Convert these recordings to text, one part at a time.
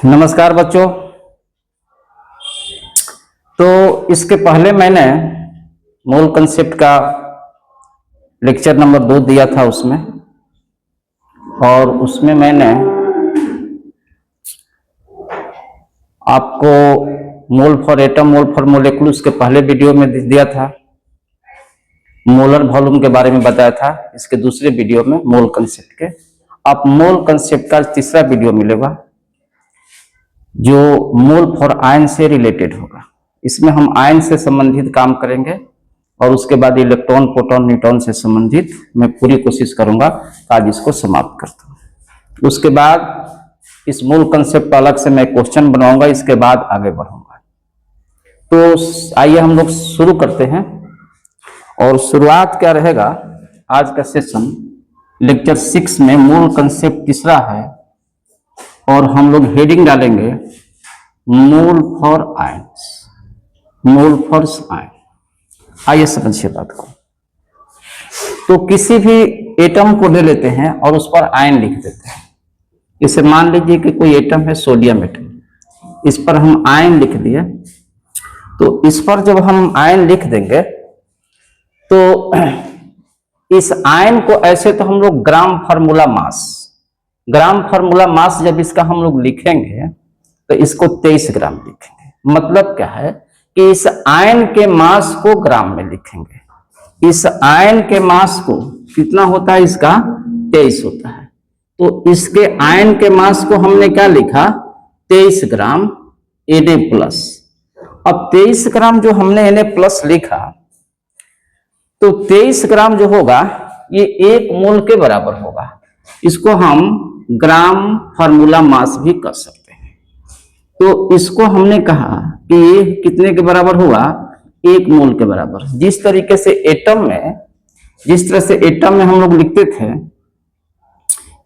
नमस्कार बच्चों। तो इसके पहले मैंने मोल कंसेप्ट का लेक्चर नंबर 2 दिया था उसमें, और उसमें मैंने आपको मोल फॉर एटम, मोल फॉर मोलेकुल उसके पहले वीडियो में दिया था। मोलर वॉल्यूम के बारे में बताया था इसके दूसरे वीडियो में मोल कंसेप्ट के। अब मोल कंसेप्ट का तीसरा वीडियो मिलेगा जो मोल फॉर आयन से रिलेटेड होगा। इसमें हम आयन से संबंधित काम करेंगे और उसके बाद इलेक्ट्रॉन, प्रोटॉन, न्यूट्रॉन से संबंधित मैं पूरी कोशिश करूंगा आज इसको समाप्त करता हूं। उसके बाद इस मोल कंसेप्ट का अलग से मैं क्वेश्चन बनाऊंगा, इसके बाद आगे बढ़ूंगा। तो आइए हम लोग शुरू करते हैं। और शुरुआत क्या रहेगा आज का सेशन, लेक्चर 6 में मोल कंसेप्ट तीसरा है और हम लोग हेडिंग डालेंगे mole for ions, mole for ion. आइए समझिए बात को। तो किसी भी एटम को ले लेते हैं और उस पर आयन लिख देते हैं। इसे मान लीजिए कि कोई एटम है, सोडियम एटम, इस पर हम आयन लिख दिए। तो इस पर जब हम आयन लिख देंगे तो इस आयन को ऐसे तो हम लोग ग्राम फार्मूला मास जब इसका हम लोग लिखेंगे तो इसको 23 ग्राम लिखेंगे। मतलब क्या है कि इस आयन के मास को ग्राम में लिखेंगे। इस आयन के मास को कितना होता है, इसका 23 होता है। तो इसके आयन के मास को हमने क्या लिखा, 23 ग्राम Na+। अब 23 ग्राम जो हमने Na+ लिखा, तो 23 ग्राम जो होगा ये 1 मोल के बराबर होगा। इसको हम ग्राम फार्मूला मास भी कर सकते हैं। तो इसको हमने कहा कि ये कितने के बराबर होगा, 1 मोल के बराबर। जिस तरह से एटम में हम लोग लिखते थे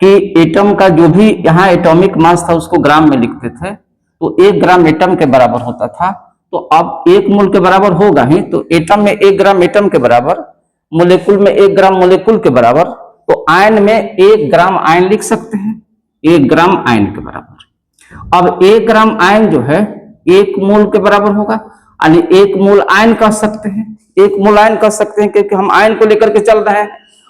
कि एटम का जो भी यहाँ एटॉमिक मास था उसको ग्राम में लिखते थे, तो 1 ग्राम एटम के बराबर होता था। तो अब 1 मोल के बराबर होगा ही, तो एटम में 1 ग्राम एटम के बराबर, मोलेकुल में 1 ग्राम मोलेकुल के बराबर। तो आयन में 1 ग्राम आयन लिख सकते हैं, 1 ग्राम आयन के बराबर। अब 1 ग्राम आयन जो है 1 मोल के बराबर होगा, यानी 1 मोल आयन कह सकते हैं। 1 मोल आयन कह सकते हैं क्योंकि हम आयन को लेकर के चल रहे हैं।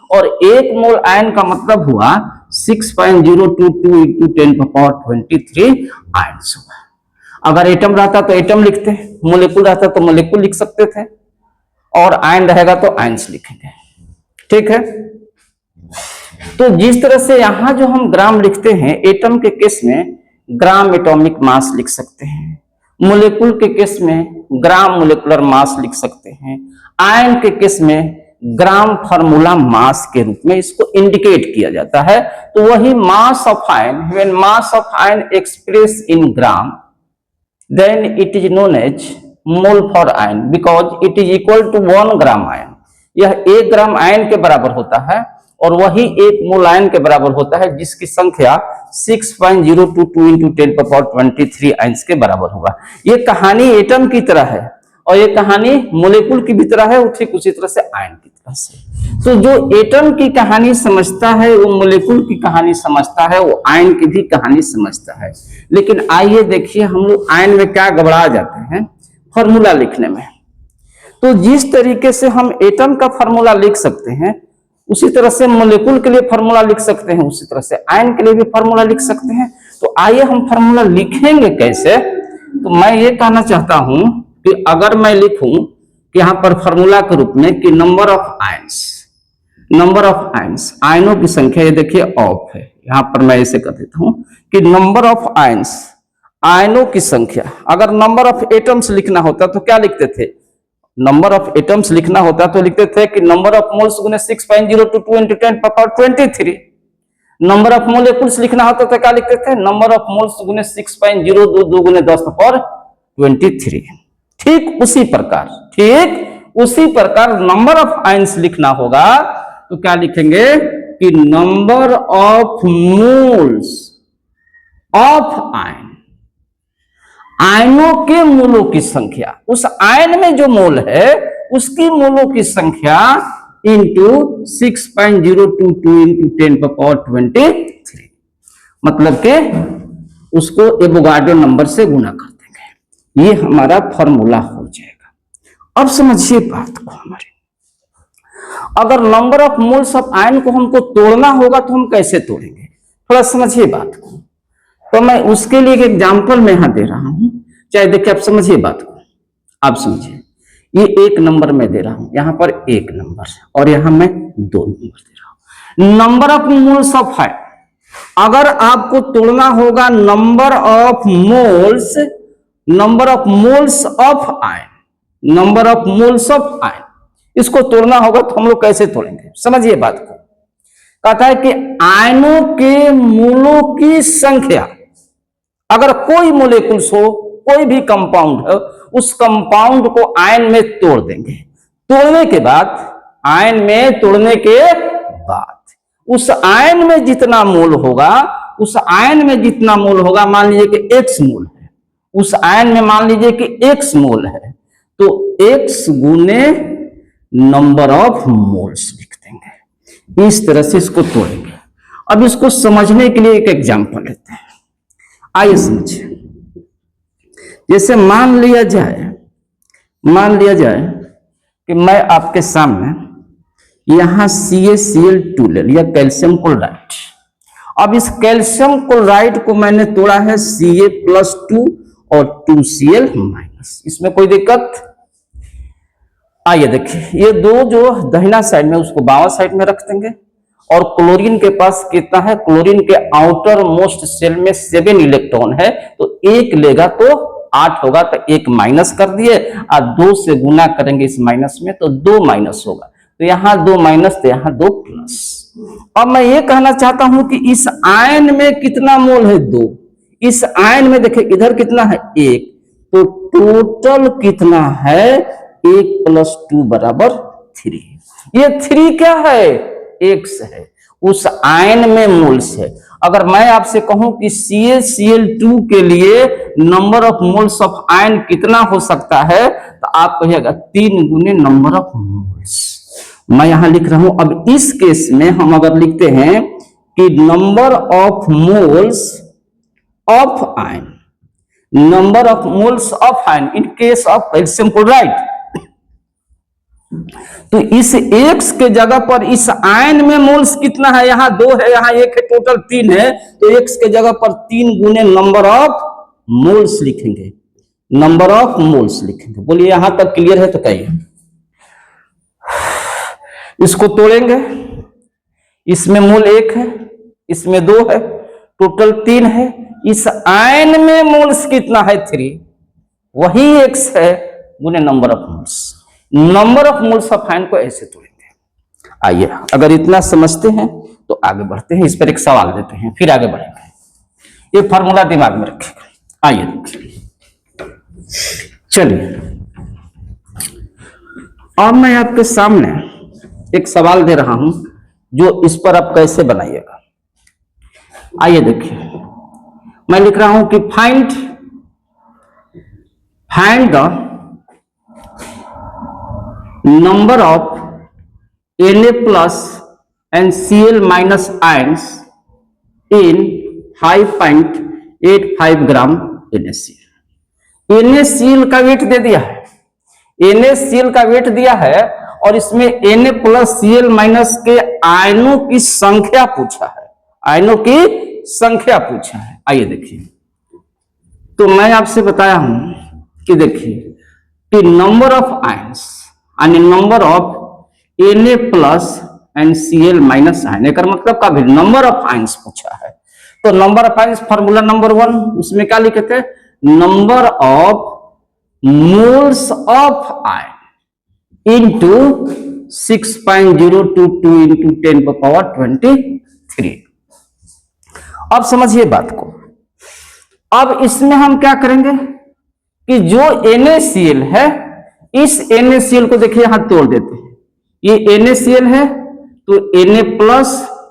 और 1 मोल आयन का मतलब हुआ 6.022 × 10⁻23 आयन्स हुआ। अगर एटम रहता तो एटम लिखते, मोलेकुल रहता तो मोलेकुल लिख सकते थे, और आयन रहेगा तो आयन्स लिखेंगे। ठीक है। तो जिस तरह से यहां जो हम ग्राम लिखते हैं, एटम के केस में ग्राम एटॉमिक मास लिख सकते हैं, मोलेकुल के केस में ग्राम मोलेकुलर मास लिख सकते हैं, आयन के केस में ग्राम फार्मूला मास के रूप में इसको इंडिकेट किया जाता है। तो वही mass of ion, when mass of ion express in gram, then it is known as mole for iron because it is equal to 1 gram ion. यह 1 ग्राम आयन के बराबर होता है और वही 1 मोल आयन के बराबर होता है, जिसकी संख्या 6.022 × 10⁻23 आयन्स के बराबर होगा। ये कहानी एटम की तरह है और ये कहानी मोलेकुल की भी तरह है, ठीक उसी तरह से आयन की तरह से। तो जो एटम की कहानी समझता है वो मोलेकुल की कहानी समझता है, वो आयन की भी कहानी समझता है। लेकिन आइए देखिए हम लोग आयन में क्या गड़बड़ा जाते हैं फॉर्मूला लिखने में। तो जिस तरीके से हम एटम का फॉर्मूला लिख सकते हैं उसी तरह से मोलेकुल के लिए फॉर्मूला लिख सकते हैं, उसी तरह से आयन के लिए भी फॉर्मूला लिख सकते हैं। तो आइए हम फॉर्मूला लिखेंगे कैसे। तो मैं ये कहना चाहता हूं कि अगर मैं लिखूं कि यहां पर फॉर्मूला के रूप में कि नंबर ऑफ आयन्स, आयनों की संख्या, ये देखिए ऑफ है, यहां पर मैं ऐसे कर देता हूं कि नंबर ऑफ आयन्स, आयनों की संख्या। अगर नंबर ऑफ एटम्स लिखना होता तो क्या लिखते थे, नंबर ऑफ एटम्स लिखना होता तो लिखते थे कि नंबर ऑफ मोल्स गुने 6.022 × 10⁻23। नंबर ऑफ मोलेकुल्स लिखना होता तो क्या लिखते थे, नंबर ऑफ मोल्स गुने 6.022 × 10⁻23। ठीक उसी प्रकार नंबर ऑफ आयन्स लिखना होगा तो क्या लिखेंगे कि number of moles of ion, आयनों के मोलों की संख्या, उस आयन में जो मोल है उसकी मोलों की संख्या इंटू 6.022 × 10⁻23। मतलब के उसको एवोगाड्रो नंबर से गुना कर देंगे। ये हमारा फॉर्मूला हो जाएगा। अब समझिए बात को हमारे, अगर number of moles of ion को हमको तोड़ना होगा तो हम कैसे तोड़ेंगे, थोड़ा समझिए बात को। तो मैं उसके लिए एक एग्जाम्पल मैं यहां दे रहा हूं, चाहे देखिए आप समझिए बात को, आप समझिए। ये एक नंबर में दे रहा हूं, यहां पर एक नंबर और यहां मैं 2 नंबर दे रहा हूं। Number of moles of ion, अगर आपको तोड़ना होगा number of moles of ion, number of moles of ion, इसको तोड़ना होगा तो हम लोग कैसे तोड़ेंगे, समझिए बात को। कहता है कि आयनों के मूलों की संख्या, अगर कोई मोलेकुल्स हो, कोई भी कंपाउंड है, उस कंपाउंड को आयन में तोड़ देंगे। तोड़ने के बाद, आयन में तोड़ने के बाद उस आयन में जितना मोल होगा, उस आयन में जितना मोल होगा, मान लीजिए कि x मोल है, उस आयन में मान लीजिए कि x मोल है, तो x गुने नंबर ऑफ मोल्स लिख देंगे। इस तरह से इसको तोड़ेंगे। अब इसको समझने के लिए एक एग्जांपल लेते हैं, आइए समझिए। जैसे मान लिया जाए कि मैं आपके सामने यहां CaCl2 ले लिया, कैल्शियम क्लोराइड। अब इस कैल्शियम क्लोराइड को मैंने तोड़ा है Ca+2 और 2Cl-, इसमें कोई दिक्कत? आइए देखिए, ये दो जो दाहिना साइड में उसको बावां साइड में रख देंगे, और क्लोरीन के पास कितना है, क्लोरीन के आउटर मोस्ट शेल में 7 इलेक्ट्रॉन है, तो 1 लेगा तो 8 होगा, तो 1 माइनस कर दिए, और 2 से गुना करेंगे इस माइनस में, तो 2 माइनस होगा, तो यहां 2 माइनस, तो यहां 2 प्लस। अब मैं ये कहना चाहता हूं कि इस आयन में कितना मोल है, 2। इस आयन में देखिए इधर कितना है, 1, तो टोटल कितना है, 1 + 2 = 3। ये 3 क्या है, x है, उस आयन में मोल्स है। अगर मैं आपसे कहूं कि CaCl2 के लिए number of moles of ion कितना हो सकता है, तो आप कहिएगा 3 गुने नंबर ऑफ मोल्स। मैं यहां लिख रहा हूं। अब इस केस में हम अगर लिखते हैं कि number of moles of ion, number of moles of ion in case of calcium chloride, तो इस x के जगह पर इस आयन में मोल्स कितना है, यहां 2 है, यहां 1 है, टोटल 3 है, तो x के जगह पर 3 गुने नंबर ऑफ मोल्स लिखेंगे, नंबर ऑफ मोल्स लिखेंगे। बोलिए यहां तक क्लियर है? तो कहिए। इसको तोड़ेंगे, इसमें मोल 1 है, इसमें 2 है, टोटल 3 है, इस आयन में मोल्स कितना है, 3, वही x है गुने number of moles. Number of moles of ion को ऐसे तोड़ेंगे। आइए, अगर इतना समझते हैं तो आगे बढ़ते हैं। इस पर एक सवाल देते हैं, फिर आगे बढ़ेंगे। ये फॉर्मूला दिमाग में रखिएगा। आइए चलिए, अब मैं आपके सामने एक सवाल दे रहा हूं, जो इस पर आप कैसे बनाइएगा। आइए देखिए, मैं लिख रहा हूं कि find the number of Na+ and Cl- ions in 5.85 gram NaCl। NaCl का वेट दे दिया है, NaCl का वेट दिया है, और इसमें Na+ Cl- के आयनों की संख्या पूछा है, आयनों की संख्या पूछा है। आइए देखिए, तो मैं आपसे बताया हूं कि देखिए कि number of ions and number of Na+ and Cl- ion, एक मतलब का भी नंबर ऑफ आयंस पूछा है। तो number of ions formula number 1, उसमें क्या लिखे थे, number of moles of ion into 6.022 into 10⁻23। अब समझिए बात को। अब इसमें हम क्या करेंगे कि जो NaCl है, इस NaCl को देखिए यहां तोड़ देते हैं। ये NaCl है, तो Na+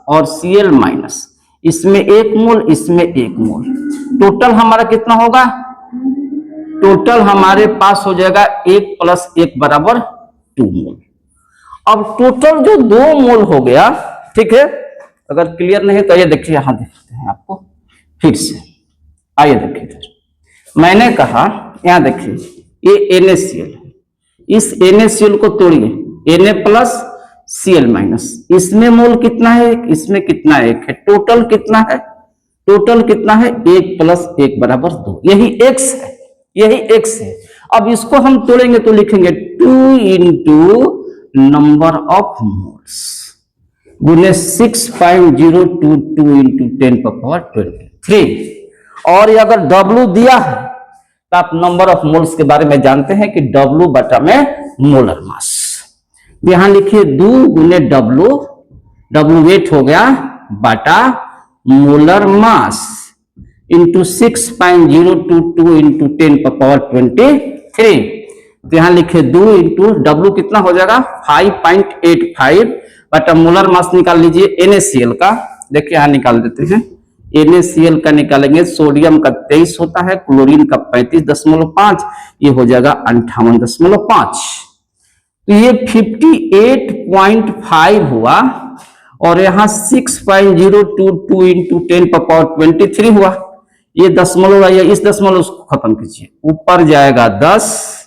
और Cl-, इसमें 1 मोल, इसमें 1 मोल, टोटल हमारा कितना होगा, टोटल हमारे पास हो जाएगा 1 + 1 = 2 मोल। अब टोटल जो 2 मोल हो गया, ठीक है। अगर क्लियर नहीं तो ये देखिए, यहां देखते हैं आपको फिर से। आइए देखिए इधर मैंने कहा, यहां देखिए ये NaCl है, इस NaCl को तोड़िए, Na प्लस Cl माइनस, इसमें मोल कितना है, इसमें कितना है, एक है, टोटल कितना है, टोटल कितना है, 1 प्लस 1 बराबर 2, यही x है, यही x है। अब इसको हम तोड़ेंगे तो लिखेंगे 2 इंटू नंबर ऑफ मोल्स गुने 6.022 इंटू 10⁻23। और ये अगर W दिया है तो आप नंबर ऑफ मोल्स के बारे में जानते हैं कि W बटा में मोलर मास। यहां लिखिए 2 गुने W, W वेट हो गया, बटा मोलर मास इंटू 6.022 इंटू 10⁻23। तो यहां लिखे 2 इंटू W कितना हो जाएगा 5.85 बटा मोलर मास निकाल लीजिए NaCl का। देखिए यहां निकाल देते हैं, NaCl का निकालेंगे, सोडियम का 23 होता है, क्लोरीन का 35.5, ये हो जाएगा 58.5। तो ये 58.5 हुआ और यहां 6.022 इंटू 10⁻23 हुआ। ये दशमलव है, इस दशमलव को खत्म कीजिए, ऊपर जाएगा 10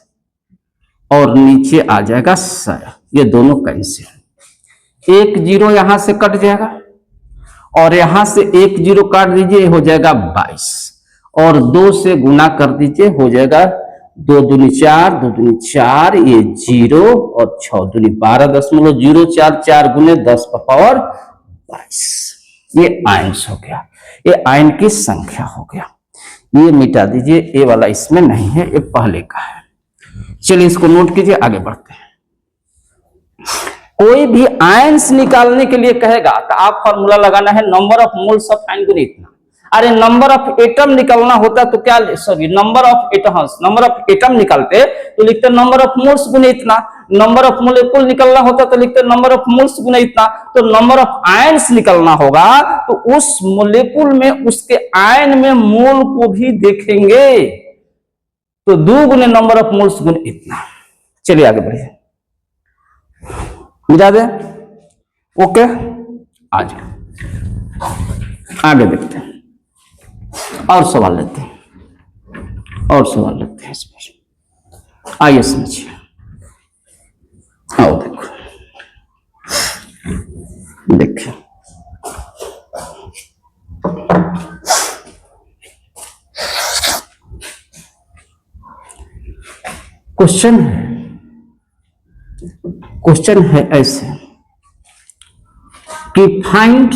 और नीचे आ जाएगा 100, ये दोनों कैंसिल, 1 0 यहां से कट जाएगा और यहां से 1 0 काट दीजिए, हो जाएगा 22 और 2 से गुना कर दीजिए, हो जाएगा 2 दूनी 4, 2 दूनी 4, ये 0 और 6 दूनी 12.04, 4 गुने 10⁻22। ये आयंस हो गया, ये आयन की संख्या हो गया। ये मिटा दीजिए, ये वाला इसमें नहीं है, ये पहले का है। चलिए इसको नोट कीजिए, आगे बढ़ते हैं। कोई भी आयंस निकालने के लिए कहेगा तो आप फॉर्मूला लगाना है number of moles of ion गुने इतना। अरे नंबर ऑफ एटम निकालना होता तो क्या, sorry number of atoms, number of atom निकालते तो लिखते नंबर ऑफ मोल्स गुने इतना। नंबर ऑफ मोलेकुल निकलना होता तो लिखते नंबर ऑफ मोल्स गुने इतना। तो नंबर ऑफ आयंस निकलना होगा तो उस मोलेकुल में, उसके आयन में मोल को भी देखेंगे, तो 2 गुने नंबर ऑफ मोल्स गुने इतना। चलिए आगे बढ़िए, मिटा दे, ओके, आज आगे देखते हैं और सवाल लेते हैं, और सवाल लेते हैं इस पर। आइए समझिए, आओ देखो, देखिए क्वेश्चन है ऐसे कि find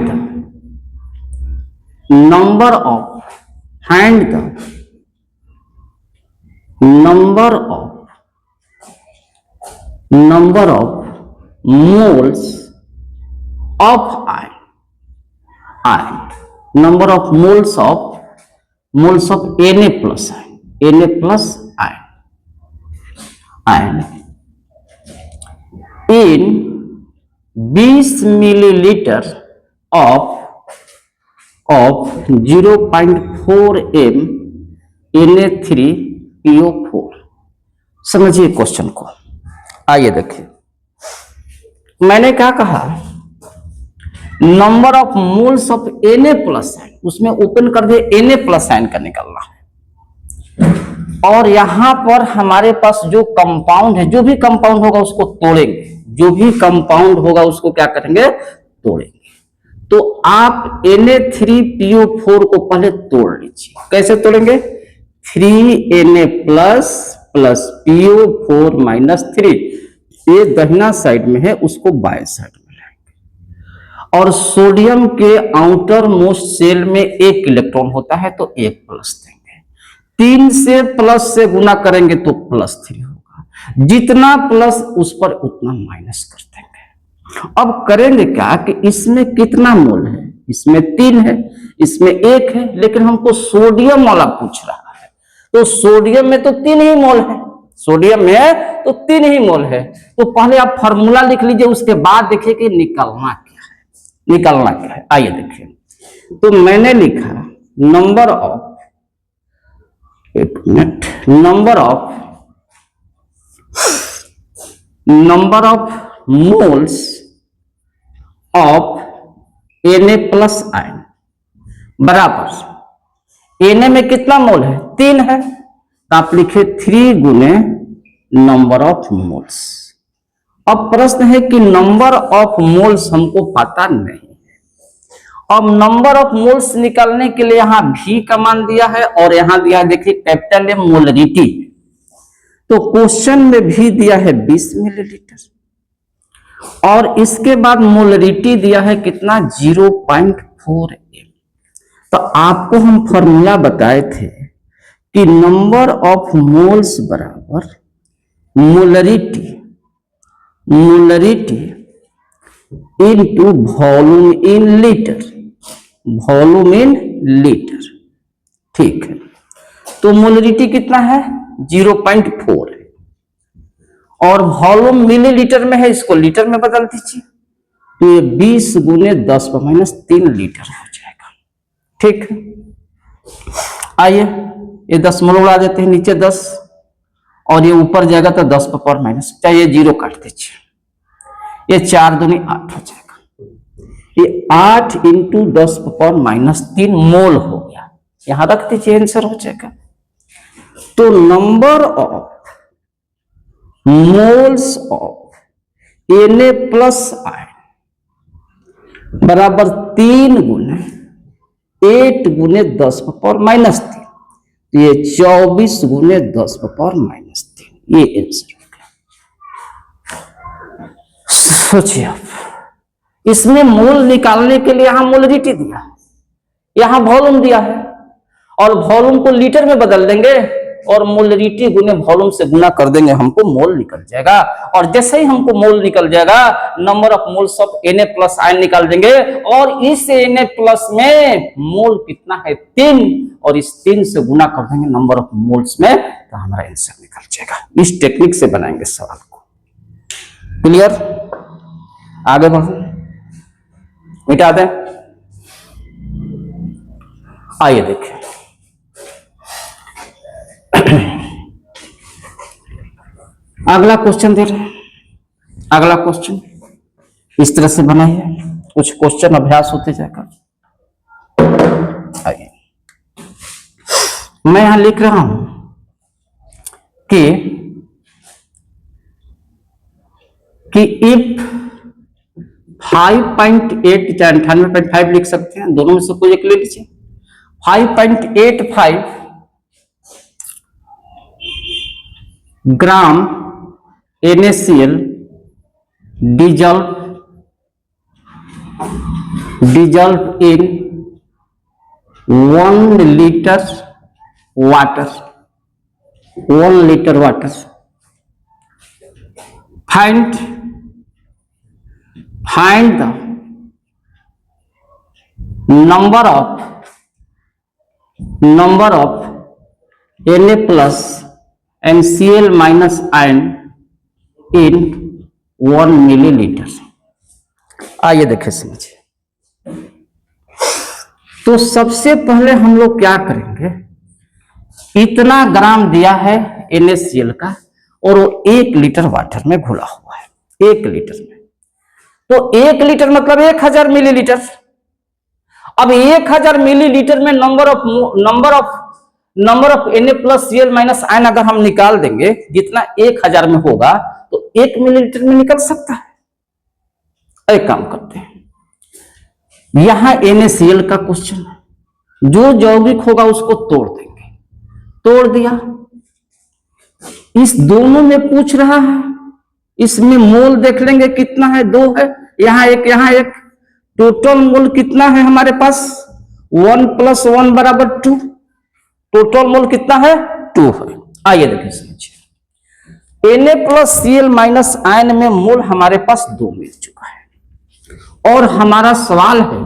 the number of moles of iron, number of moles of Na plus iron in 20 milliliter of 0.4 m Na3PO4। समझिए क्वेश्चन को, आइए देखिए। मैंने क्या कहा, number of moles of Na plus ion, उसमें ओपन कर दिए Na प्लस आयन का निकलना है, और यहां पर हमारे पास जो कंपाउंड है, जो भी कंपाउंड होगा उसको तोड़ेंगे, जो भी कंपाउंड होगा उसको क्या करेंगे, तोड़ेंगे। तो आप Na3PO4 को पहले तोड़ लीजिए। कैसे तोड़ेंगे, 3Na plus plus PO4 minus 3, ये दाहिना साइड में है, उसको बाएं साइड में लाएंगे। और सोडियम के आउटर मोस्ट सेल में 1 इलेक्ट्रॉन होता है तो 1 प्लस देंगे, 3 से प्लस से गुना करेंगे तो +3 होगा, जितना प्लस उस पर उतना माइनस कर देंगे। अब करेंगे क्या कि इसमें कितना मोल है, इसमें 3 है, इसमें 1 है, लेकिन हमको सोडियम वाला पूछ रहा है, तो सोडियम में तो 3 ही मोल है, सोडियम में तो 3 ही मोल है। तो पहले आप फॉर्मूला लिख लीजिए, उसके बाद देखिए कि निकलना क्या है। आइए देखिए, तो मैंने लिखा नंबर ऑफ, एक minute, number of moles of Na plus ion बराबर Na में कितना मोल है? 3 है, तो आप लिखे 3 गुने नंबर ऑफ मोल्स। अब प्रश्न है कि नंबर ऑफ मोल्स हमको पता नहीं है। अब नंबर ऑफ मोल्स निकालने के लिए यहां V का मान दिया है और यहां दिया है, देखिए कैपिटल M मोलरिटी। तो क्वेश्चन में भी दिया है 20 मिलीलीटर और इसके बाद मोलरिटी दिया है कितना? 0.4 m। तो आपको हम फॉर्मूला बताए थे कि नंबर ऑफ मोल्स बराबर molarity into volume in litre, volume in litre. ठीक है, तो मोलरिटी कितना है? 0.4 है और वॉल्यूम मिलीलीटर में है, इसको लीटर में बदल दीजिए तो ये 20 गुने 10⁻³ लीटर हो जाएगा। ठीक है, आइए ये 10 उड़ा देते हैं, नीचे 10 और ये ऊपर जाएगा तो 10⁻⁻, चाहिए 0 काट दीजिए, ये 4 दूनी 8 हो जाएगा। ये 8 इंटू 10⁻³ मोल हो गया, यहां रख दीजिए, आंसर हो जाएगा। तो number of moles of Na plus ion बराबर 3 गुने 8 गुने 10⁻³, ये 24 गुने 10⁻³ ये आंसर हो गया। सोचिए आप, इसमें मोल निकालने के लिए यहां मोलरिटी दिया है, यहां वॉल्यूम दिया है और वॉल्यूम को लीटर में बदल देंगे और मोलरिटी गुने वॉल्यूम से गुना कर देंगे, हमको मोल निकल जाएगा। और जैसे ही हमको मोल निकल जाएगा, number of moles of Na plus ion निकाल देंगे और इस Na प्लस में मोल कितना है? 3, और इस 3 से गुना कर देंगे नंबर ऑफ मोल्स में, तो हमारा आंसर निकल जाएगा। इस टेक्निक से बनाएंगे सवाल को। क्लियर? आगे बढ़ो, मिटा दें। आइए देखें, अगला क्वेश्चन दे रहे हैं। अगला क्वेश्चन इस तरह से बनाइए, कुछ क्वेश्चन अभ्यास होते जाएगा। आइए, मैं यहां लिख रहा हूं कि इफ 5.8 या 98.5 लिख सकते हैं, दोनों में से कोई एक ले लीजिए। 5.85 ग्राम NaCl dissolved in 1 liter water, 1 liter water. Find the number of Na plus and Cl minus ion in 1 millilitre. आइए देखें, समझिए। तो सबसे पहले हम लोग क्या करेंगे, इतना ग्राम दिया है NaCl का और वो 1 लीटर वाटर में घुला हुआ है, 1 लीटर में। तो 1 लीटर मतलब 1000 मिलीलीटर। अब 1000 मिलीलीटर में number of Na plus Cl minus ion अगर हम निकाल देंगे, जितना 1000 में होगा तो 1 मिलीलीटर में निकल सकता है। एक काम करते हैं, यहां NaCl का क्वेश्चन है, जो यौगिक होगा उसको तोड़ देंगे, तोड़ दिया। इस दोनों में पूछ रहा है, इसमें मोल देख लेंगे कितना है, 2 है, यहां एक। टोटल मोल कितना है हमारे पास? 1 + 1 बराबर 2। टोटल मोल कितना है? 2 है। आइए देखिए, समझिए। Na plus Cl minus ion में मोल हमारे पास 2 मिल चुका है और हमारा सवाल है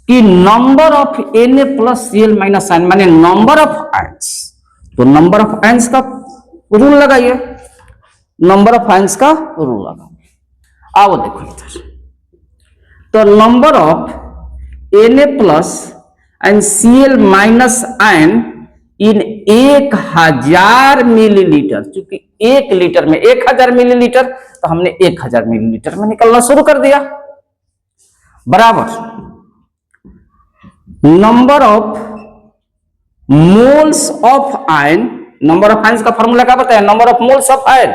कि number of Na plus Cl minus ion माने नंबर ऑफ आयंस। तो नंबर ऑफ आयंस का रूल लगाइए, नंबर ऑफ आयंस का रूल लगाओ। आओ देखो इधर, तो number of Na plus and Cl minus ion in 1000 millilitre, क्योंकि 1 लीटर में 1000 मिलीलीटर, तो हमने 1000 मिलीलीटर में निकलना शुरू कर दिया। बराबर number of moles of ion, number of ions का फॉर्मूला क्या बताया, number of moles of ion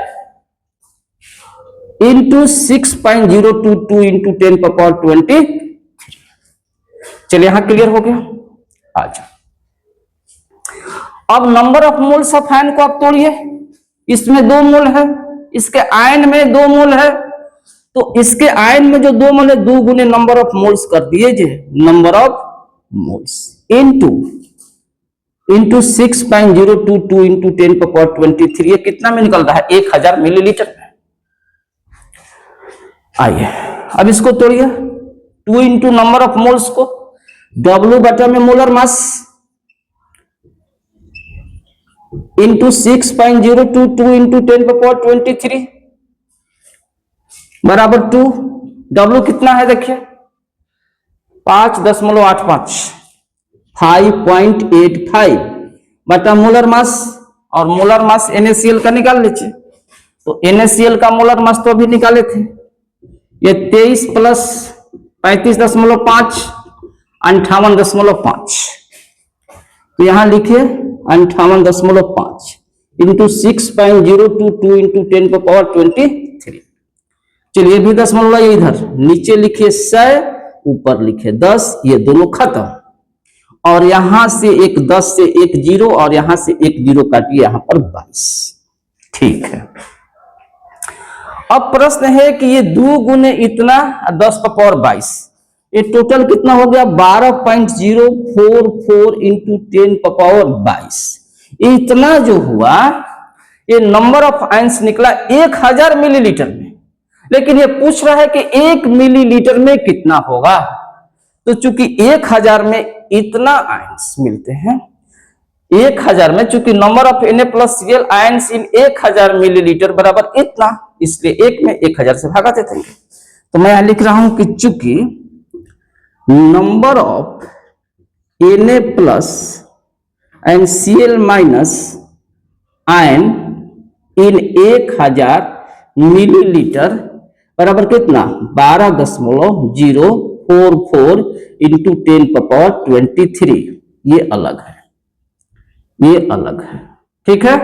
into 6.022 into 10⁻20। चलिए यहां क्लियर हो गया। अच्छा, अब number of moles of ion को आप तोड़िए, इसमें 2 मोल है, इसके आयन में 2 मोल है, तो इसके आयन में जो 2 मोल है 2 गुने नंबर ऑफ मोल्स कर दिए, number of moles into 6.022 into 10⁻23, ये कितना में निकल रहा है, 1000 मिलीलीटर में। आइए अब इसको तोड़िए, 2 इंटू नंबर ऑफ मोल्स को W बटा में मोलर मास इंटू 6.022 इंटू 10⁻23 बराबर 2। W कितना है देखिए 5.85 5.85 बटा मोलर मास, और मोलर मास NaCl का निकाल लीजिए, तो NaCl का मोलर मास तो अभी निकाले थे, ये 23 प्लस 35.5 58.5, तो यहां लिखिए 58.5 इंटू 6.022 इंटू 10⁻23। चलिए भी दशमलव है इधर, नीचे लिखिए 100, ऊपर लिखिए 10, ये दोनों खत्म, और यहां से एक 10 से एक 0 और यहां से एक 0 काटिए, यहां पर 22। ठीक है, अब प्रश्न है कि ये 2 गुने इतना 10⁻22, ये टोटल कितना हो गया 12.044 इंटू 10⁻22। इतना जो हुआ ये नंबर ऑफ आयंस निकला 1000 मिलीलीटर में, लेकिन ये पूछ रहा है कि 1 मिलीलीटर में कितना होगा, तो चूंकि 1000 में इतना आयंस मिलते हैं, 1000 में चूंकि number of Na+Cl ions in 1000 millilitre बराबर इतना, इसलिए 1 में 1000 से भागा देते हैं। तो मैं यहां लिख रहा हूं कि चूंकि number of Na plus and Cl minus ion in 1000 millilitre बराबर कितना 12.044 इंटू 10⁻23, ये अलग है, ये अलग है। ठीक है,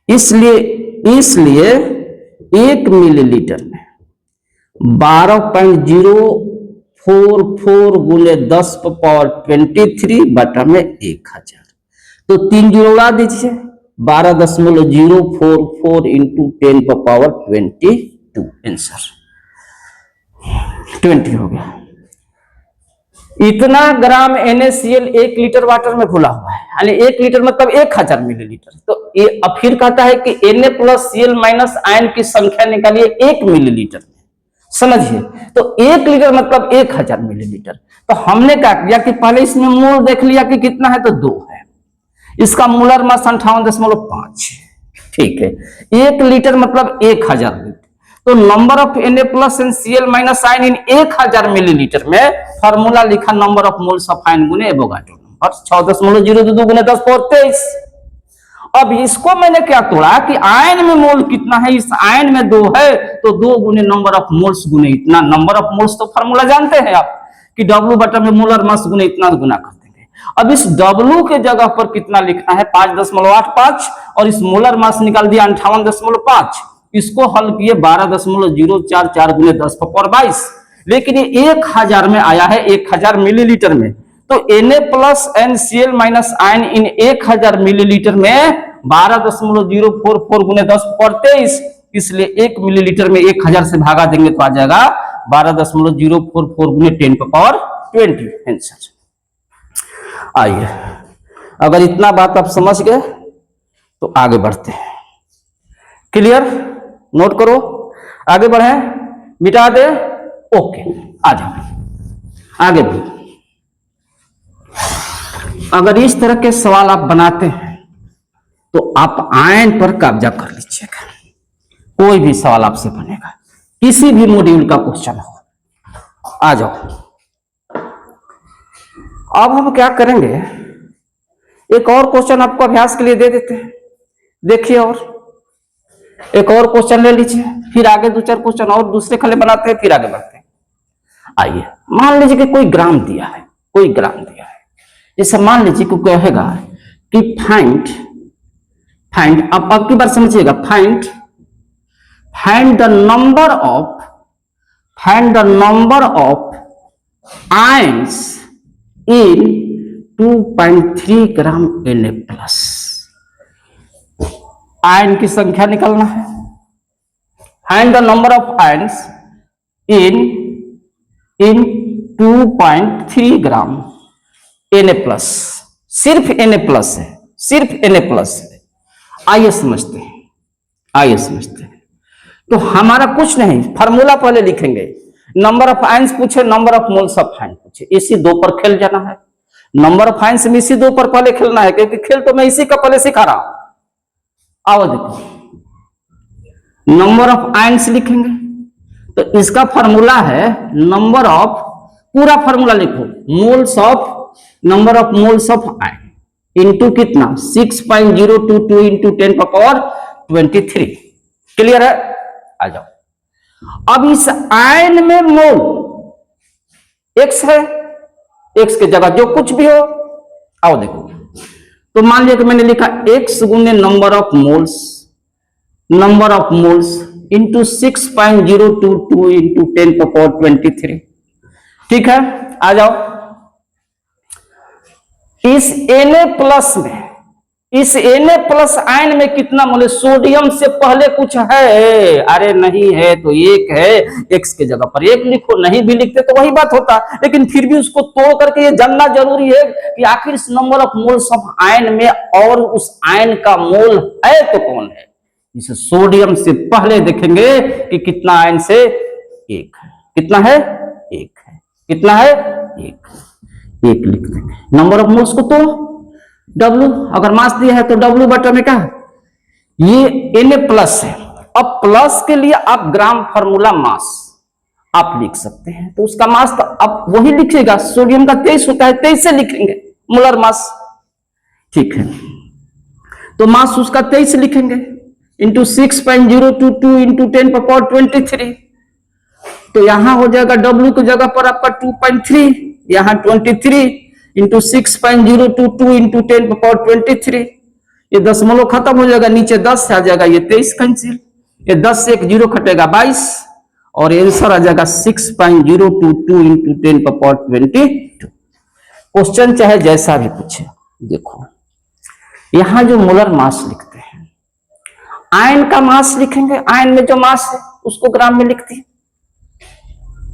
इसलिए 1 मिलीलीटर में 12.044 गुने 10⁻23 बटा में 1000, तो 3 जीरो उड़ा दीजिए, 12.044 इंटू 10⁻22, आंसर 20 हो गया। इतना ग्राम NaCl 1 लीटर वाटर में घुला हुआ है, यानी 1 लीटर मतलब 1000 मिलीलीटर। तो ये अब फिर कहता है कि Na+Cl माइनस आयन की संख्या निकालिए 1 मिलीलीटर में, समझिए, तो 1 लीटर मतलब 1000 मिलीलीटर। तो हमने क्या किया कि पहले इसमें मोल देख लिया कि कितना है, तो 2 है, इसका मोलर मास 58.5। ठीक है, 1 लीटर मतलब 1000 लीटर, तो number of Na+Cl minus ion in 1000 millilitre में फॉर्मूला लिखा number of moles of ion गुने एवोगाड्रो नंबर 6.022 गुने 10⁻23। अब इसको मैंने क्या तोड़ा कि आयन में मोल कितना है, इस आयन में 2 है, तो 2 गुने नंबर ऑफ मोल्स गुने इतना। नंबर ऑफ मोल्स तो फॉर्मूला जानते हैं आप कि W बटा में मोलर मास गुने इतना गुना कर देंगे। अब इस W के जगह पर कितना लिखना है 5.85, और इस मोलर मास निकाल दिया 58.5, इसको हल किए 12.044 गुने 10⁻22, लेकिन ये 1000 में आया है, 1000 मिलीलीटर में। तो Na+Cl माइनस आयन इन 1000 मिलीलीटर में 12.044 गुने 10⁻23, इसलिए 1 मिलीलीटर में 1000 से भागा देंगे तो आ जाएगा 12.044 गुने 10⁻20, आंसर। आइए, अगर इतना बात आप समझ गए तो आगे बढ़ते हैं। क्लियर, नोट करो, आगे बढ़े, मिटा दे, ओके, आ जाओ आगे भी। अगर इस तरह के सवाल आप बनाते हैं तो आप आयन पर कब्जा कर लीजिएगा, कोई भी सवाल आपसे बनेगा, किसी भी मॉड्यूल का क्वेश्चन हो, आ जाओ। अब हम क्या करेंगे, एक और क्वेश्चन आपको अभ्यास के लिए दे देते हैं, देखिए, और एक और क्वेश्चन ले लीजिए, फिर आगे 2-4 क्वेश्चन और दूसरे खले बनाते हैं, फिर आगे बढ़ते हैं। आइए, मान लीजिए कि कोई ग्राम दिया है, कोई ग्राम दिया है। जैसे मान लीजिए को कहेगा कि फाइंड अब की बार समझिएगा, find the number of ions in 2.3 gram Na+। Ion की संख्या निकालना है। Find the number of ions in 2.3 gram Na+। सिर्फ Na+ है, सिर्फ Na+ है। आइए समझते हैं। तो हमारा कुछ नहीं, फार्मूला पहले लिखेंगे। नंबर ऑफ आयंस पूछे, number of moles of ion पूछे, इसी दो पर खेल जाना है। नंबर ऑफ आयंस में इसी दो पर पहले खेलना है, क्योंकि खेल तो मैं इसी का पहले सिखा रहा हूं। आओ देखो, नंबर ऑफ आयंस लिखेंगे तो इसका फार्मूला है नंबर ऑफ, पूरा फार्मूला लिखो, number of moles of ion into कितना 6.022 इंटू 10⁻23। क्लियर है? आ जाओ। अब इस आयन में मोल एक्स है, एक्स की जगह जो कुछ भी हो, आओ देखो। तो मान लिया कि मैंने लिखा x गुने number of moles into 6.022 into 10⁻23। ठीक है, आ जाओ। इस Na+ आयन में कितना मोल है? सोडियम से पहले कुछ है? अरे नहीं है तो एक है, एक्स के जगह पर एक लिखो, नहीं भी लिखते तो वही बात होता, लेकिन फिर भी उसको तोड़ करके ये जानना जरूरी है कि आखिर इस number of moles of ion में और उस आयन का मोल है तो कौन है। इसे सोडियम से पहले देखेंगे कि कितना आयन से एक है, कितना है एक है, कितना है एक लिख देंगे। नंबर ऑफ मोल्स को तो W, अगर मास दिया है तो W बटा में क्या, ये Na+ है। अब प्लस के लिए आप ग्राम फार्मूला मास आप लिख सकते हैं, तो उसका मास तो आप वही लिखिएगा, सोडियम का 23 होता है, 23 से लिखेंगे मोलर मास। ठीक है, तो मास उसका 23 लिखेंगे इंटू 6.022 इंटू 10⁻23। तो यहां हो जाएगा W की जगह पर आपका 2.3, यहां 23 इंटू 6.022 इंटू 10⁻23। ये दशमलव खत्म हो जाएगा, नीचे 10 आ जाएगा, ये 23 कैंसिल, ये 10 से एक 0 कटेगा 22, और आंसर आ जाएगा 6.022 इंटू 10⁻22। क्वेश्चन चाहे जैसा भी पूछे, देखो यहां जो मोलर मास लिखते हैं, आयन का मास लिखेंगे, आयन में जो मास है उसको ग्राम में लिखते हैं।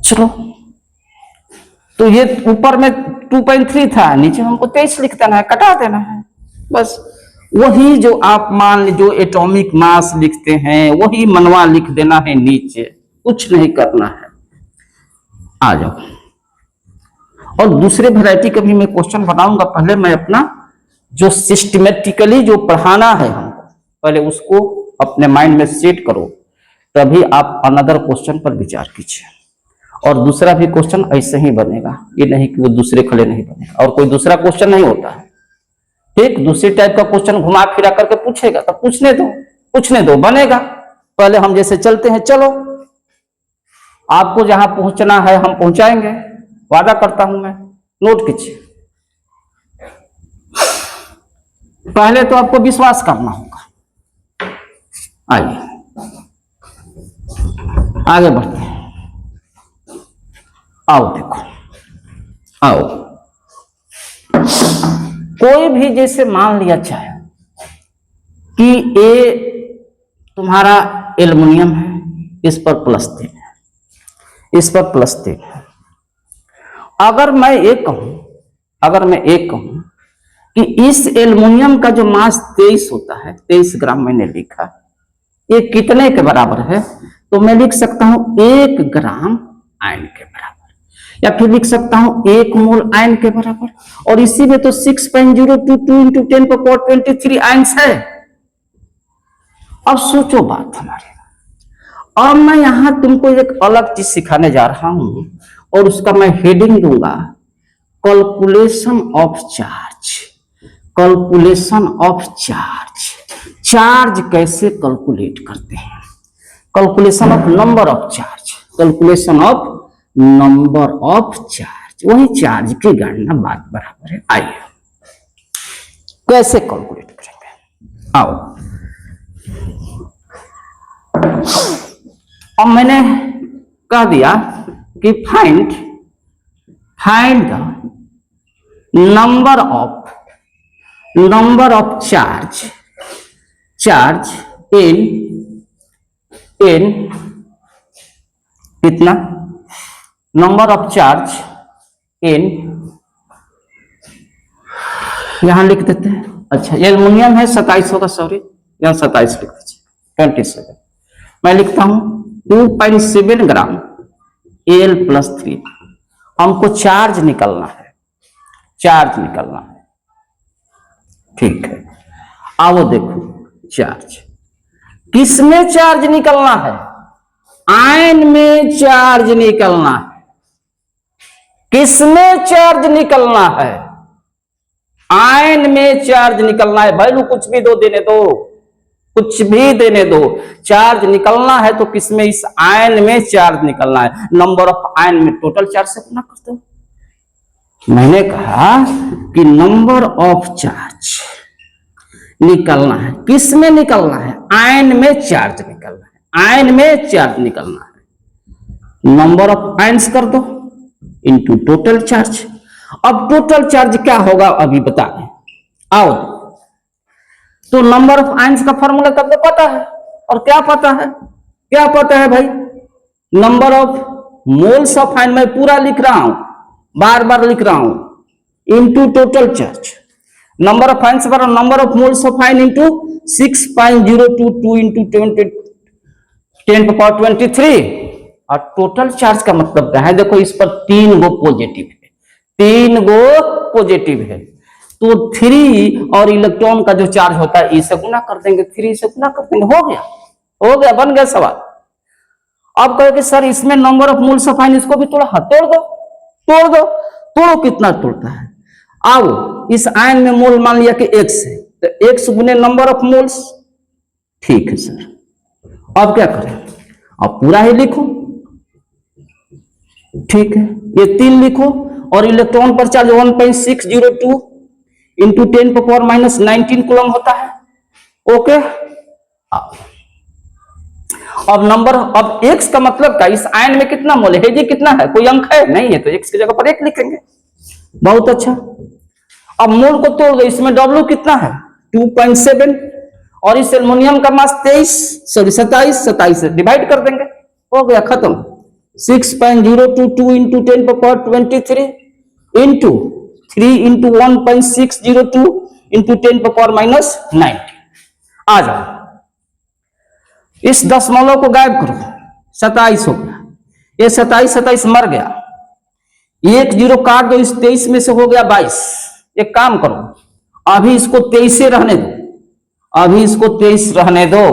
चलो, तो ये ऊपर में 2.3 था, नीचे हमको 23 लिख देना है, कटा देना है बस। वही जो आप मान लीजिए जो एटॉमिक मास लिखते हैं वही मनवा लिख देना है नीचे, कुछ नहीं करना है। आ जाओ, और दूसरे वैरायटी का भी मैं क्वेश्चन बनाऊंगा। पहले मैं अपना जो सिस्टमेटिकली जो पढ़ाना है हमको, पहले उसको अपने माइंड में सेट करो, तभी आप अनदर क्वेश्चन पर विचार कीजिए। और दूसरा भी क्वेश्चन ऐसे ही बनेगा, ये नहीं कि वो दूसरे खड़े नहीं बनेगा, और कोई दूसरा क्वेश्चन नहीं होता है। ठीक, दूसरे टाइप का क्वेश्चन घुमा फिरा करके पूछेगा तो पूछने दो बनेगा। पहले हम जैसे चलते हैं, चलो आपको जहां पहुंचना है हम पहुंचाएंगे, वादा करता हूं मैं। नोट कीजिए, पहले तो आपको विश्वास करना होगा। आइए आगे बढ़ते हैं। आओ देखो, आओ, कोई भी जैसे मान लिया जाए कि ये तुम्हारा एल्युमिनियम है, इस पर +3 है, इस पर +3 है। अगर मैं ये कहूं कि इस एल्युमिनियम का जो मास 23 होता है, 23 ग्राम मैंने लिखा, ये कितने के बराबर है, तो मैं लिख सकता हूं 1 ग्राम आयन के बराबर, या फिर लिख सकता हूं 1 मोल आयन के बराबर। और इसी में तो 6.022 इंटू 10⁻23 आयंस है। अब सोचो बात हमारी, अब मैं यहां तुमको एक अलग चीज सिखाने जा रहा हूं, और उसका मैं हेडिंग दूंगा calculation of charge. Calculation of charge, charge कैसे कैलकुलेट करते हैं, calculation of number of charge, calculation of number of charge. वही चार्ज की गणना बात बराबर है। आइए कैसे कैलकुलेट करेंगे, आओ। अब मैंने कह दिया कि find the number of charge in कितना, नंबर ऑफ चार्ज इन, यहां लिख देते हैं। अच्छा एल्युमिनियम है 27 होगा, सॉरी यहां 27 लिख दीजिए, 27 मैं लिखता हूं 2.7 ग्राम Al+3। हमको चार्ज निकलना है, ठीक है। आओ देखो चार्ज, किसमें चार्ज निकलना है, आयन में चार्ज निकलना है। किसमें चार्ज निकलना है, आयन में चार्ज निकलना है। वैल्यू कुछ भी दो, देने दो, कुछ भी देने दो, चार्ज निकलना है तो किसमें, इस आयन में चार्ज निकलना है। नंबर ऑफ आयन में टोटल चार्ज से गुना करते हो। मैंने कहा कि नंबर ऑफ चार्ज निकलना है, किसमें निकलना है, आयन में चार्ज निकलना है, आयन में चार्ज निकलना है। नंबर ऑफ आयन्स कर दो इनटू टोटल चार्ज। अब टोटल चार्ज क्या होगा अभी बता दें, आओ। तो नंबर ऑफ आयन्स का फॉर्मूला तब पता है, और क्या पता है, क्या पता है भाई, number of moles of ion, मैं पूरा लिख रहा हूं, बार बार लिख रहा हूं, into total charge. Number of ions per number of moles of ion into 6.022 into 10⁻23। और टोटल चार्ज का मतलब क्या है, देखो इस पर 3 गो पॉजिटिव है, 3 गो पॉजिटिव है, तो 3 और इलेक्ट्रॉन का जो चार्ज होता है इसे गुना कर देंगे, 3 से गुना कर देंगे, हो गया, बन गया सवाल। अब कहे कि सर इसमें number of moles of ion, इसको भी थोड़ा तोड़ो, कितना तोड़ता है। आओ इस आयन में मोल मान लिया कि x है, तो x गुने नंबर ऑफ मोल्स, ठीक है सर। अब क्या करें, अब पूरा ही लिखो, ठीक है, ये 3 लिखो, और इलेक्ट्रॉन पर चार्ज 1.602 इंटू 10⁻⁻19 कूलम होता है, ओके। अब नंबर, अब x का मतलब क्या, इस आयन में कितना मोल है, जी कितना है, कोई अंक है नहीं है, तो x की जगह पर 1 लिखेंगे, बहुत अच्छा। अब मोल को तोड़ दो, इसमें W कितना है 2.7, और इस एल्युमिनियम का मास 27 से डिवाइड कर देंगे, हो गया खत्म। 6.022 इंटू 10⁻23 इंटू 3 इंटू 1.602 इंटू 10⁻⁻19। आ जाओ, इस दशमलव को गायब करो, 27 हो गया, ये 27 मर गया, 1 0 काट दो, इस 23 में से हो गया 22। एक काम करो, अभी इसको 23 से रहने दो, अभी इसको 23 रहने दो,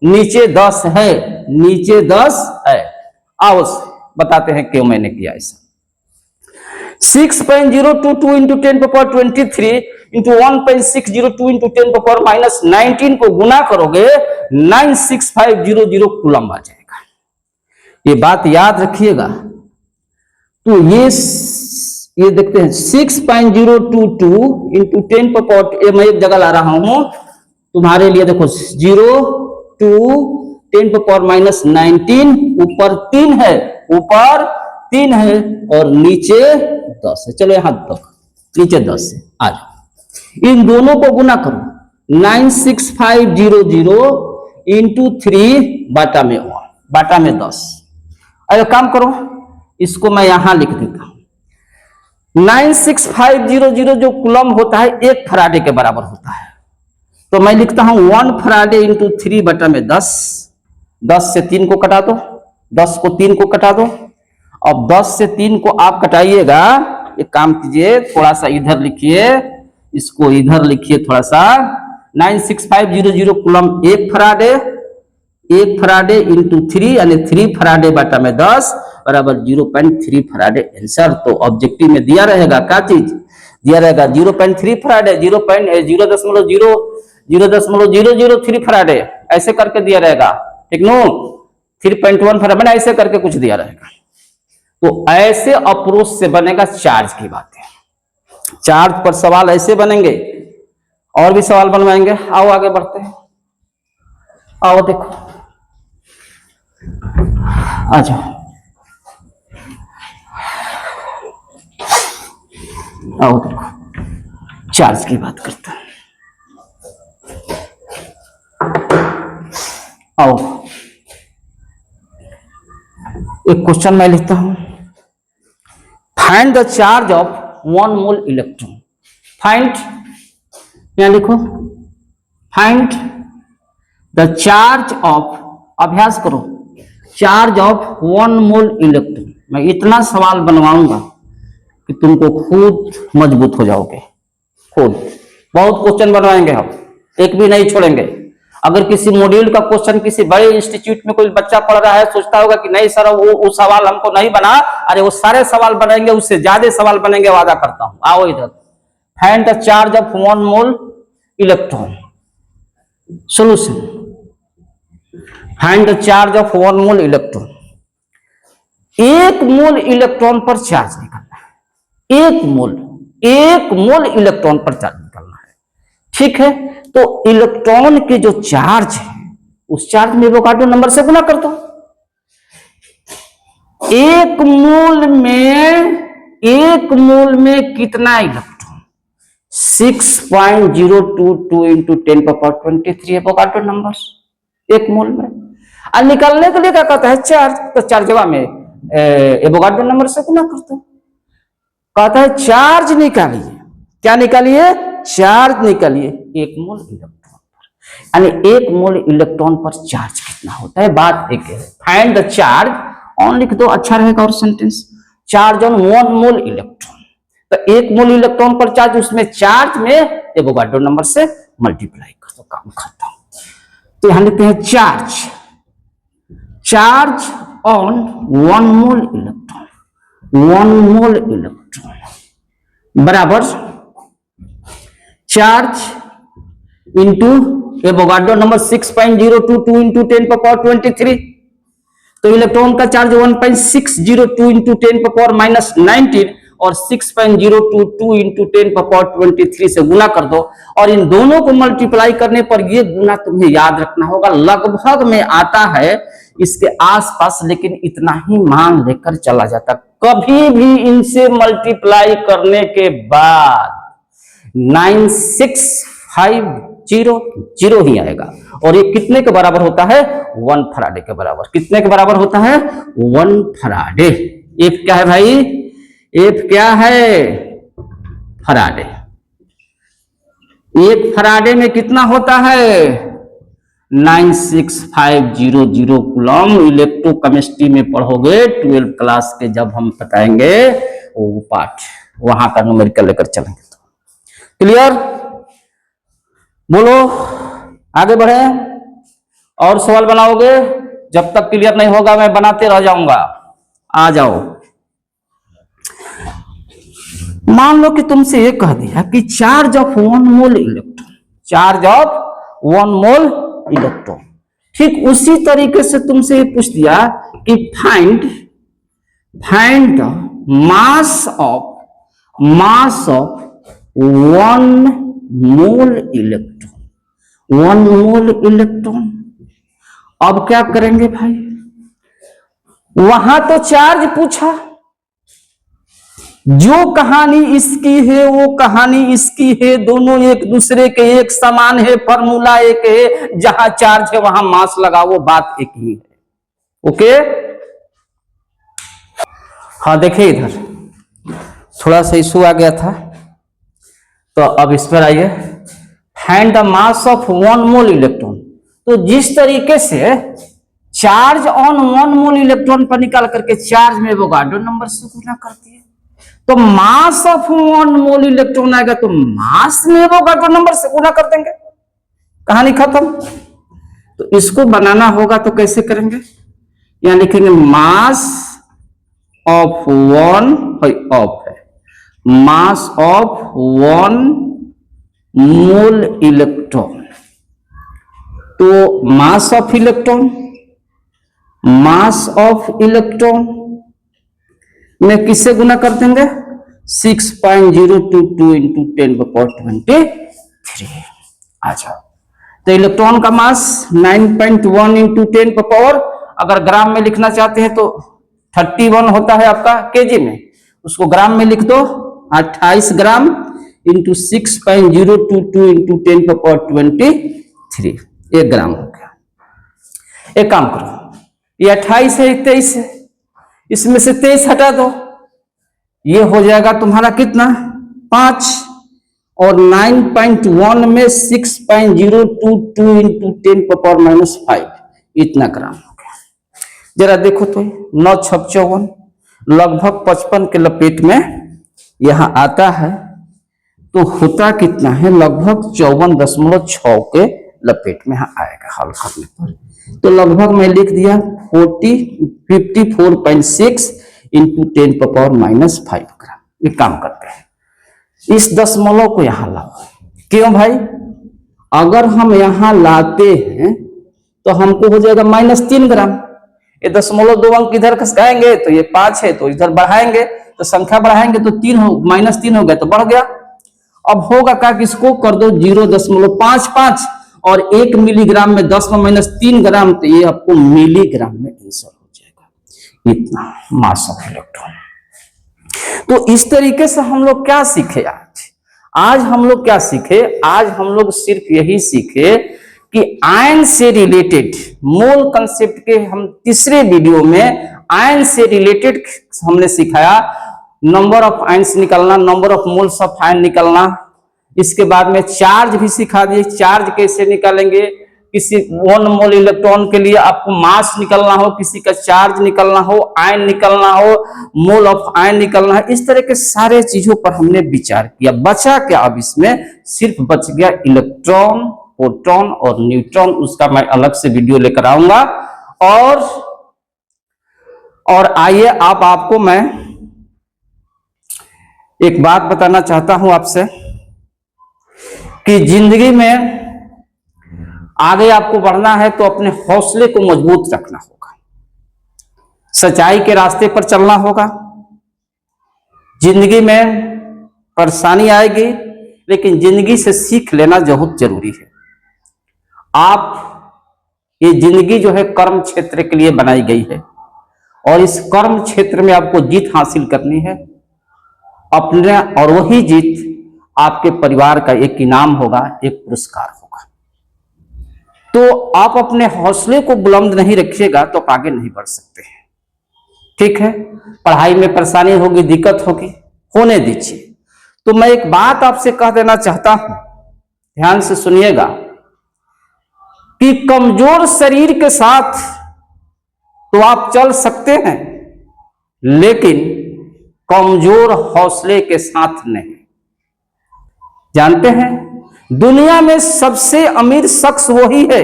नीचे 10 है, नीचे 10 है। आओ बताते हैं क्यों मैंने किया ऐसा। 6.022 इंटू 10⁻23 इंटू 1.602 इंटू 10⁻⁻19 को गुना करोगे 96500 कूलम आ जाएगा। ये बात याद रखिएगा। तो ये देखते हैं 6.022 इंटू 10⁻, मैं एक जगह ला रहा हूं तुम्हारे लिए, देखो 0 to 10⁻⁻19, ऊपर 3 है, ऊपर 3 है और नीचे 10 है। चलो यहां तक, नीचे 10 है, आ जाओ, इन दोनों को गुना करो 96500 इंटू 3 बाटा में 1, बाटा में 10। अरे काम करो, इसको मैं यहां लिख देता हूं। 96500 जो कूलम होता है 1 फराडे के बराबर होता है, तो मैं लिखता हूं 1 फराडे इंटू 3 बटा में 10। 10 से 3 को कटा दो, 10 को 3 को कटा दो। अब 10 से 3 को आप कटाइएगा, एक काम कीजिए, थोड़ा सा इधर लिखिए, इसको इधर लिखिए थोड़ा सा। 96500 कूलम 1 फराडे, 1 फराडे इंटू 3 यानी 3 फराडे बटा में 10 बराबर 0.3 फराडे आंसर। तो ऑब्जेक्टिव में दिया रहेगा, क्या चीज दिया रहेगा, 0.3 फराडे, 0.00003 फराडे, ऐसे करके दिया रहेगा, ठीक नो, 3.1 फराडे, मैंने ऐसे करके कुछ दिया रहेगा। तो ऐसे अप्रोच से बनेगा चार्ज की बातें। चार्ज पर सवाल ऐसे बनेंगे, और भी सवाल बनवाएंगे। आओ आगे बढ़ते हैं, आओ देखो, आ जाओ, आओ देखो, चार्ज की बात करते हैं। आओ, एक क्वेश्चन मैं लिखता हूं, find the charge of 1 mole electron. Find, यहां लिखो, फाइंड द चार्ज ऑफ, अभ्यास करो, चार्ज ऑफ 1 मोल इलेक्ट्रॉन। मैं इतना सवाल बनवाऊंगा कि तुमको खुद मजबूत हो जाओगे, खुद। बहुत क्वेश्चन बनवाएंगे हम, एक भी नहीं छोड़ेंगे। अगर किसी मॉड्यूल का क्वेश्चन किसी बड़े इंस्टीट्यूट में कोई बच्चा पढ़ रहा है, सोचता होगा कि नहीं सर वो सवाल हमको नहीं बना, अरे वो सारे सवाल बनेंगे, उससे ज्यादा सवाल बनेंगे, वादा करता हूं। आओ इधर, find the charge of 1 mole electron. Solution, find the charge of 1 mole electron. 1 mole electron पर चार्ज निकालना है, 1 मोल इलेक्ट्रॉन पर चार्ज निकालना है, ठीक है। तो इलेक्ट्रॉन के जो चार्ज है, उस चार्ज में एवोगाड्रो नंबर से गुना कर दो। 1 मोल में कितना इलेक्ट्रॉन? 6.022 इंटू 10⁻23 एवोगाड्रो नंबर 1 मोल में। और निकालने के लिए क्या कहता है? चार्ज। तो चार्जवा में एवोगाड्रो नंबर से गुना कर दो। कहता है चार्ज निकालिए। क्या निकालिए? चार्ज निकालिए 1 मोल इलेक्ट्रॉन पर। यानी 1 मोल इलेक्ट्रॉन पर चार्ज कितना होता है, बात एक है। फाइंड द चार्ज ऑन लिख दो, अच्छा रहेगा। और sentence, charge on 1 mole electron. तो 1 मोल इलेक्ट्रॉन पर चार्ज, उसमें चार्ज में एवोगाड्रो नंबर से मल्टीप्लाई कर दो, काम खत्म। तो यहां लिखते हैं charge on 1 mole electron, 1 mole electron बराबर charge into Avogadro number 6.022 into 10⁻23। तो इलेक्ट्रॉन का चार्ज 1.602 इंटू 10⁻⁻19 और 6.022 इंटू 10⁻23 से गुना कर दो। और इन दोनों को मल्टीप्लाई करने पर ये गुना तुम्हें याद रखना होगा। लगभग में आता है इसके आसपास, लेकिन इतना ही मान लेकर चला जाता। कभी भी इनसे मल्टीप्लाई करने के बाद 9650 ही आएगा। और ये कितने के बराबर होता है? 1 फराडे के बराबर। कितने के बराबर होता है? 1 फराडे। एफ क्या है भाई? एफ क्या है? फराडे। 1 फराडे में कितना होता है? 96500 कूलम। इलेक्ट्रोकेमिस्ट्री में पढ़ोगे 12th क्लास के, जब हम बताएंगे वो पाठ, वहां का न्यूमेरिकल लेकर चलेंगे। क्लियर? बोलो, आगे बढ़े। और सवाल बनाओगे? जब तक क्लियर नहीं होगा मैं बनाते रह जाऊंगा। आ जाओ। मान लो कि तुमसे ये कह दिया कि charge of 1 mole electron, charge of 1 mole electron. ठीक उसी तरीके से तुमसे ये पूछ दिया कि find the mass of 1 mole electron, 1 mole electron. अब क्या करेंगे भाई? वहां तो चार्ज पूछा, जो कहानी इसकी है वो कहानी इसकी है, दोनों एक दूसरे के एक समान है, फॉर्मूला एक है। जहां चार्ज है वहां मास लगा, वो बात एक ही है। ओके? हाँ देखिए, इधर थोड़ा सा इशू आ गया था, तो अब इस पर आइए। Find the mass of 1 mole electron. तो जिस तरीके से चार्ज ऑन 1 मोल इलेक्ट्रॉन पर निकाल करके चार्ज में एवोगाड्रो नंबर से गुना करती है, तो मास ऑफ 1 मोल इलेक्ट्रॉन आएगा तो मास में एवोगाड्रो नंबर से गुना कर देंगे, कहानी खत्म। तो इसको बनाना होगा तो कैसे करेंगे? यहां लिखेंगे मास ऑफ 1 ऑफ है, मास ऑफ 1 मोल इलेक्ट्रॉन। तो मास ऑफ इलेक्ट्रॉन में किससे गुना कर देंगे? 6.022 इंटू 10⁻23 आ जाओ। तो इलेक्ट्रॉन का मास 9.1 इंटू 10⁻, अगर ग्राम में लिखना चाहते हैं तो 31 होता है आपका केजी में, उसको ग्राम में लिख दो 28 ग्राम इंटू 6.022 इंटू 10⁻23, 1 ग्राम हो गया। एक काम करो, ये 28 है, 23 है, इसमें से 23 हटा दो, ये हो जाएगा तुम्हारा कितना? 5, और 9.1 में 6.022 इंटू 10⁻⁻5, इतना ग्राम हो गया। जरा देखो तो 9 छक 54, लगभग 55 के लपेट में यहां आता है, तो होता कितना है? लगभग 54.6 के लपेट में यहां आएगा हल करने पर। तो लगभग मैं लिख दिया 54.6 इंटू 10⁻⁻5 ग्राम। एक काम करते हैं, इस दशमलव को यहां लाओ। क्यों भाई? अगर हम यहां लाते हैं तो हमको हो जाएगा -3 ग्राम। ये दशमलव 2 अंक इधर खसकाएंगे तो ये 5 है, तो इधर बढ़ाएंगे तो संख्या बढ़ाएंगे तो -3 हो गया तो बढ़ गया। अब होगा क्या कि इसको कर दो 0.55 और 1 मिलीग्राम में 10 में -3 ग्राम, तो ये आपको मिलीग्राम में आंसर हो जाएगा, इतना मास ऑफ इलेक्ट्रॉन। तो इस तरीके से हम लोग क्या सीखे आज हम लोग क्या सीखे? आज हम लोग सिर्फ यही सीखे कि आयन से रिलेटेड मोल कंसेप्ट के हम तीसरे वीडियो में आयन से रिलेटेड हमने सिखाया, नंबर ऑफ आयन्स निकालना, number of moles of ion निकालना। इसके बाद में चार्ज भी सिखा दिए, चार्ज कैसे निकालेंगे, किसी 1 मोल इलेक्ट्रॉन के लिए आपको मास निकालना हो, किसी का चार्ज निकालना हो, आयन निकालना हो, मोल ऑफ आयन निकालना है, इस तरह के सारे चीजों पर हमने विचार किया। बचा क्या अब इसमें? सिर्फ बच गया इलेक्ट्रॉन, प्रोटॉन और न्यूट्रॉन, उसका मैं अलग से वीडियो लेकर आऊंगा। और आइए अब आपको मैं एक बात बताना चाहता हूं आपसे कि जिंदगी में आगे आपको बढ़ना है तो अपने हौसले को मजबूत रखना होगा, सच्चाई के रास्ते पर चलना होगा। जिंदगी में परेशानी आएगी, लेकिन जिंदगी से सीख लेना बहुत जरूरी है। ये जिंदगी जो है कर्म क्षेत्र के लिए बनाई गई है, और इस कर्म क्षेत्र में आपको जीत हासिल करनी है अपने, और वही जीत आपके परिवार का एक इनाम होगा, एक पुरस्कार होगा। तो आप अपने हौसले को बुलंद नहीं रखिएगा तो आगे नहीं बढ़ सकते हैं। ठीक है, पढ़ाई में परेशानी होगी, दिक्कत होगी, होने दीजिए। तो मैं एक बात आपसे कह देना चाहता हूं, ध्यान से सुनिएगा, कि कमजोर शरीर के साथ तो आप चल सकते हैं, लेकिन कमजोर हौसले के साथ नहीं। जानते हैं, दुनिया में सबसे अमीर शख्स वही है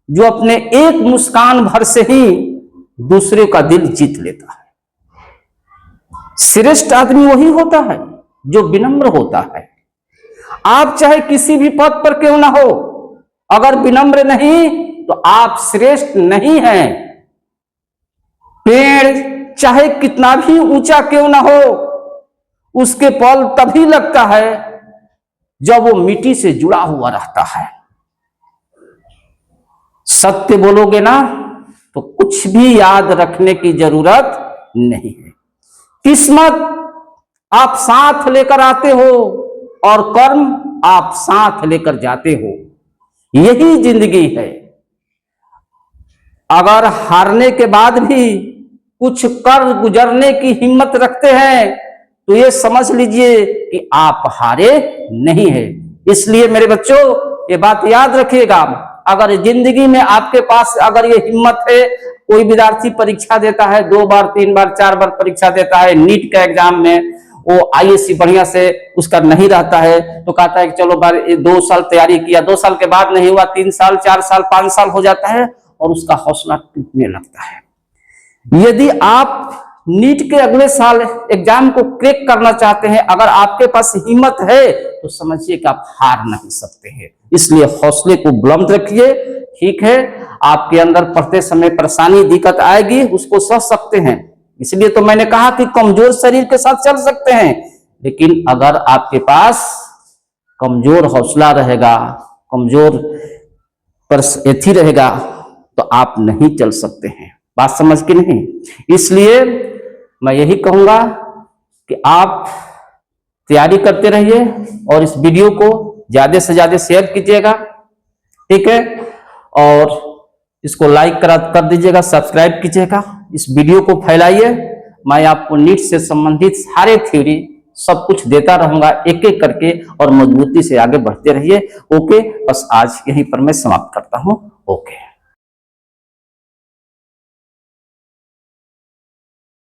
जो अपने एक मुस्कान भर से ही दूसरे का दिल जीत लेता है। श्रेष्ठ आदमी वही होता है जो विनम्र होता है। आप चाहे किसी भी पद पर क्यों ना हो, अगर विनम्र नहीं तो आप श्रेष्ठ नहीं हैं। पेड़ चाहे कितना भी ऊंचा क्यों ना हो, उसके फल तभी लगता है जब वो मिट्टी से जुड़ा हुआ रहता है। सत्य बोलोगे ना तो कुछ भी याद रखने की जरूरत नहीं है। किस्मत आप साथ लेकर आते हो और कर्म आप साथ लेकर जाते हो, यही जिंदगी है। अगर हारने के बाद भी कुछ कर गुजरने की हिम्मत रखते हैं तो ये समझ लीजिए कि आप हारे नहीं है। इसलिए मेरे बच्चों, ये बात याद रखिएगा, अगर जिंदगी में आपके पास अगर ये हिम्मत है, कोई विद्यार्थी परीक्षा देता है, 2 बार 3 बार 4 बार परीक्षा देता है, नीट का एग्जाम में वो आईएएस बढ़िया से उसका नहीं रहता है, तो कहता है कि चलो बार 2 साल तैयारी किया, 2 साल के बाद नहीं हुआ, 3 साल 4 साल 5 साल हो जाता है और उसका हौसला टूटने लगता है। यदि आप नीट के अगले साल एग्जाम को क्रैक करना चाहते हैं, अगर आपके पास हिम्मत है तो समझिए कि आप हार नहीं सकते हैं। इसलिए हौसले को बुलंद रखिए। ठीक है, आपके अंदर पढ़ते समय परेशानी दिक्कत आएगी, उसको सह सकते हैं, इसलिए तो मैंने कहा कि कमजोर शरीर के साथ चल सकते हैं, लेकिन अगर आपके पास कमजोर हौसला रहेगा, कमजोर पर एथी रहेगा, तो आप नहीं चल सकते हैं। बात समझ के नहीं? इसलिए मैं यही कहूंगा कि आप तैयारी करते रहिए और इस वीडियो को ज्यादा से ज्यादा शेयर कीजिएगा, ठीक है, और इसको लाइक कर दीजिएगा, सब्सक्राइब कीजिएगा, इस वीडियो को फैलाइए। मैं आपको नीट से संबंधित सारे थ्योरी सब कुछ देता रहूंगा एक एक करके, और मजबूती से आगे बढ़ते रहिए। ओके, बस आज यहीं पर मैं समाप्त करता हूं। ओके।